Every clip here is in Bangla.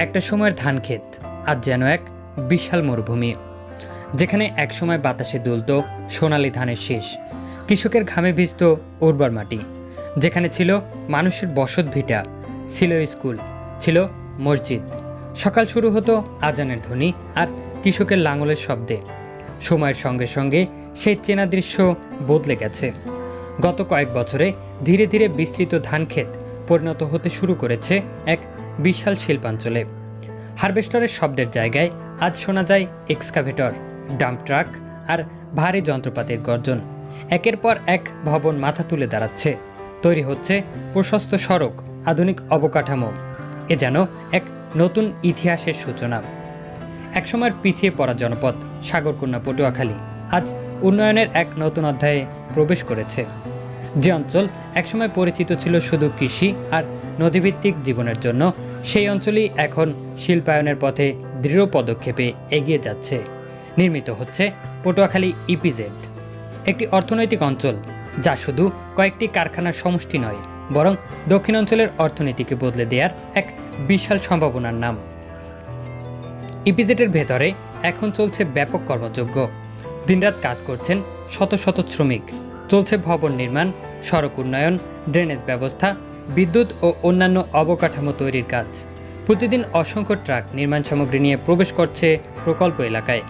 একটা সময়ের ধান ক্ষেত আজ যেন এক বিশাল মরুভূমি, যেখানে একসময় বাতাসে দুলত সোনালি ধানের শীষ, কৃষকের ঘামে ভিজত উর্বর মাটি, যেখানে ছিল মানুষের বসত ভিটা, ছিল স্কুল, ছিল মসজিদ। সকাল শুরু হতো আজানের ধ্বনি আর কৃষকের লাঙলের শব্দে। সময়ের সঙ্গে সঙ্গে সেই চেনা দৃশ্য বদলে গেছে। গত কয়েক বছরে ধীরে ধীরে বিস্তৃত ধান ক্ষেত পরিণত হতে শুরু করেছে এক বিশাল শিল্পাঞ্চলে। হারভেস্টরের শব্দের জায়গায় আজ শোনা যায় এক্সকাভেটর, ডাম্প ট্রাক আর ভারী যন্ত্রপাতির গর্জন। একের পর এক ভবন মাথা তুলে দাঁড়াচ্ছে, তৈরি হচ্ছে প্রশস্ত সড়ক, আধুনিক অবকাঠামো। এ যেন এক নতুন ইতিহাসের সূচনা। একসময়ের পিছিয়ে পড়া জনপদ সাগরকন্যা পটুয়াখালী আজ উন্নয়নের এক নতুন অধ্যায়ে প্রবেশ করেছে। যে অঞ্চল একসময় পরিচিত ছিল শুধু কৃষি আর নদীভিত্তিক জীবনের জন্য, সেই অঞ্চলই এখন শিল্পায়নের পথে দৃঢ় পদক্ষেপে এগিয়ে যাচ্ছে। নির্মিত হচ্ছে পটুয়াখালী ইপিজেড, একটি অর্থনৈতিক অঞ্চল যা শুধু কয়েকটি কারখানার সমষ্টি নয়, বরং দক্ষিণ অঞ্চলের অর্থনীতিকে বদলে দেওয়ার এক বিশাল সম্ভাবনার নাম। ইপিজেডের ভেতরে এখন চলছে ব্যাপক কর্মযজ্ঞ। দিনরাত কাজ করছেন শত শত শ্রমিক। চলছে ভবন নির্মাণ, সড়ক উন্নয়ন, ড্রেনেজ ব্যবস্থা, বিদ্যুৎ ও অন্যান্য অবকাঠামো তৈরির কাজ। প্রতিদিন অসংখ্য ট্রাক নির্মাণ সামগ্রী নিয়ে প্রবেশ করছে প্রকল্প এলাকায়।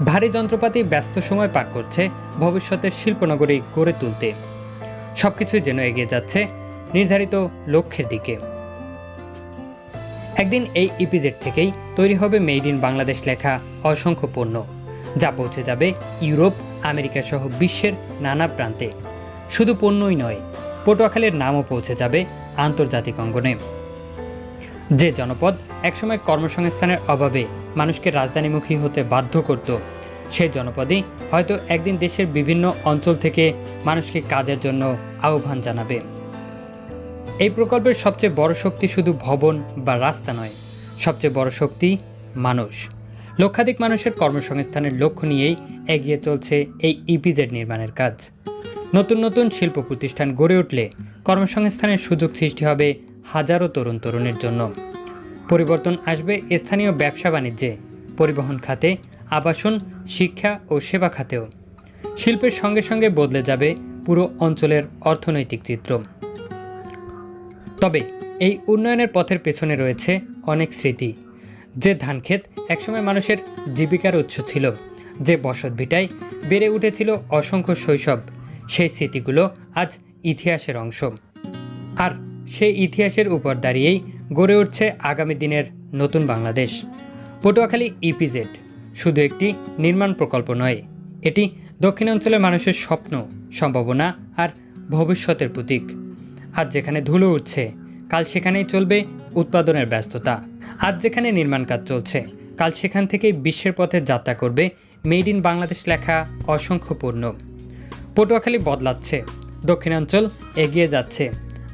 ভারী যন্ত্রপাতি ব্যস্ত সময় পার করছে ভবিষ্যতের শিল্পনগরী গড়ে তুলতে। সবকিছুই যেন এগিয়ে যাচ্ছে নির্ধারিত লক্ষ্যের দিকে। একদিন এই ইপিজেড থেকেই তৈরি হবে মেড ইন বাংলাদেশ লেখা অসংখ্য পণ্য, যা পৌঁছে যাবে ইউরোপ, আমেরিকা সহ বিশ্বের নানা প্রান্তে। শুধু পণ্যই নয়, পটুয়াখালীর নামও পৌঁছে যাবে আন্তর্জাতিক অঙ্গনে। যে জনপদ একসময় কর্মসংস্থানের অভাবে মানুষকে রাজধানীমুখী হতে বাধ্য করত, সেই জনপদই হয়তো একদিন দেশের বিভিন্ন অঞ্চল থেকে মানুষকে কাজের জন্য আহ্বান জানাবে। এই প্রকল্পের সবচেয়ে বড় শক্তি শুধু ভবন বা রাস্তা নয়, সবচেয়ে বড় শক্তি মানুষ। লক্ষাধিক মানুষের কর্মসংস্থানের লক্ষ্য নিয়েই এগিয়ে চলছে এই ইপিজেড নির্মাণের কাজ। নতুন নতুন শিল্প প্রতিষ্ঠান গড়ে উঠলে কর্মসংস্থানের সুযোগ সৃষ্টি হবে হাজারো তরুণ তরুণীর জন্য। পরিবর্তন আসবে স্থানীয় ব্যবসা বাণিজ্যে, পরিবহন খাতে, আবাসন, শিক্ষা ও সেবা খাতেও। শিল্পের সঙ্গে সঙ্গে বদলে যাবে পুরো অঞ্চলের অর্থনৈতিক চিত্র। তবে এই উন্নয়নের পথের পেছনে রয়েছে অনেক স্মৃতি। যে ধানক্ষেত একসময় মানুষের জীবিকার উৎস ছিল, যে বসতভিটায় বেড়ে উঠেছিল অসংখ্য শৈশব, সেই স্মৃতিগুলো আজ ইতিহাসের অংশ। আর সেই ইতিহাসের উপর দাঁড়িয়েই গড়ে উঠছে আগামী দিনের নতুন বাংলাদেশ। পটুয়াখালী ইপিজেড শুধু একটি নির্মাণ প্রকল্প নয়, এটি দক্ষিণাঞ্চলের মানুষের স্বপ্ন, সম্ভাবনা আর ভবিষ্যতের প্রতীক। আজ যেখানে ধুলো উঠছে, কাল সেখানেই চলবে উৎপাদনের ব্যস্ততা। আজ যেখানে নির্মাণ কাজ চলছে, কাল সেখান থেকেই বিশ্বের পথে যাত্রা করবে মেড ইন বাংলাদেশ লেখা অসংখ্য পণ্য। পটুয়াখালী বদলাচ্ছে, দক্ষিণাঞ্চল এগিয়ে যাচ্ছে,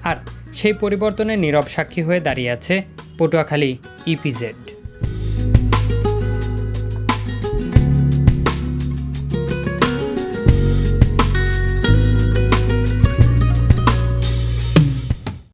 আর সেই পরিবর্তনের নীরব সাক্ষী হয়ে দাঁড়িয়ে আছে পটুয়াখালী ইপিজেড।